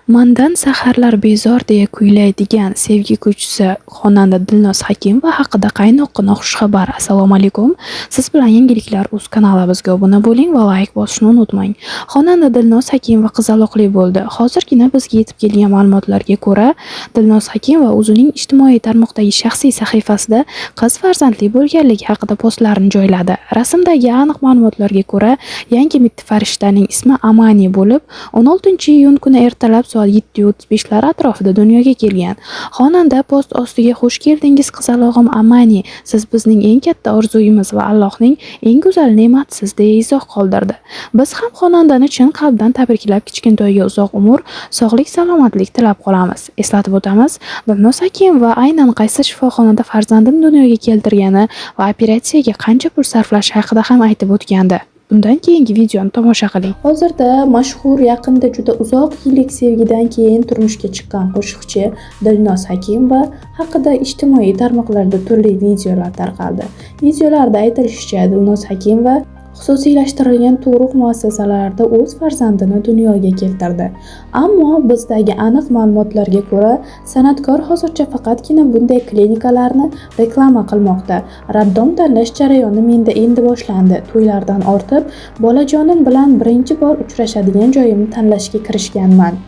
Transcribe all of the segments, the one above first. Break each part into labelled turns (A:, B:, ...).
A: Mandan saharlar bezor deya kuylaydigan sevgi kuychisi xonanda Dilnoz Hakimova haqida qaynoqqina xushxabar. Assalomu alaykum. Siz bilan yangiliklar.uz kanalimizga obuna bo'ling va like bosishni unutmang. Xonanda Dilnoz Hakimova qizaloqli bo'ldi. Hozirgina bizga yetib kelgan ma'lumotlarga ko'ra, Dilnoz Hakimova o'zining ijtimoiy tarmoqdagi shaxsiy sahifasida qiz farzandli bo'lganligi haqida postlarni joyladi. Rasmdagi aniq ma'lumotlarga ko'ra, yangi mitti farishtaning ismi Amani bo'lib, 16-iyun kuni ertalab soat 7:35 atrofida dunyoga kelgan. Xonanda post ostiga "Xush keldingiz qizalog'im Amani, siz bizning eng katta orzuyimiz va Allohning eng go'zal ne'matisiz" deya izoh qoldirdi. Biz ham xonandani chin qalbdan tabriklab, kichkintoyga uzoq umr, sog'lik, salomatlik tilab qolamiz. Eslatib o'tamiz, Dilnoz Hakimova aynan qaysi shifoxonada farzandini dunyoga keltirgani va operatsiyaga qancha pul sarflashi haqida ham aytib o'tgandi. Bundan keyingi videoni tomosha qiling.
B: Hozirda mashhur, yaqinda juda uzoq yillik sevgidan keyin turmushga chiqqan qo'shiqchi Dilnoz Hakimova haqida ijtimoiy tarmoqlarda turli videolar tarqaldi. Videolarda aytilishicha, Dilnoz Hakimova xususiylashtirilgan tug'ruq muassasalarida o'z farzandini dunyoga keltirdi. Ammo bizdagi aniq ma'lumotlarga ko'ra, san'atkor hozircha faqatgina bunday klinikalarni reklama qilmoqda. Raddom tanlash jarayoni menda endi boshlandi. To'ylardan ortib, bolajonim bilan birinchi bor uchrashadigan joyimni tanlashga kirishganman.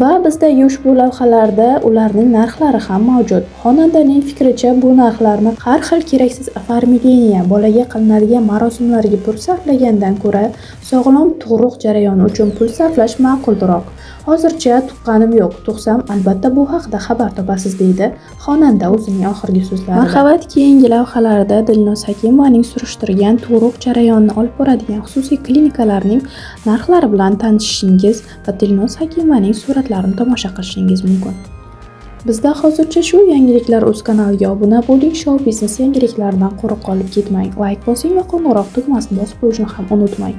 B: Va bizdagi ushbu lavhalarda ularning narxlari ham mavjud. Xonandaning fikricha, bu narxlarni har xil keraksiz oformleniya, bolaga qilinadigan marosimlarga pul sarflagandan ko'ra, sog'lom tug'ruq jarayoni uchun pul sarflash ma'qulroq. Hozircha tuqqanim yo'q, tug'sam albatta bu haqida xabar topasiz, deydi xonanda o'zining oxirgi so'zlarida. Marhamat, keyingi lavhalarda Dilnoz Hakimovaning surishtirgan tug'ruq jarayonini olib boradigan xususiy klinikalarning narxlari bilan tanishishingiz va Dilnoz Hakimovaning suratlarini tomosha qilishingiz mumkin. Bizda hozircha shu. Yangiliklar.uz kanaliga obuna bo'ling, shou biznes yangiliklaridan quruq qolib ketmang. Like bosing va qo'ng'iroq tugmasini bosib qo'yishni ham unutmang.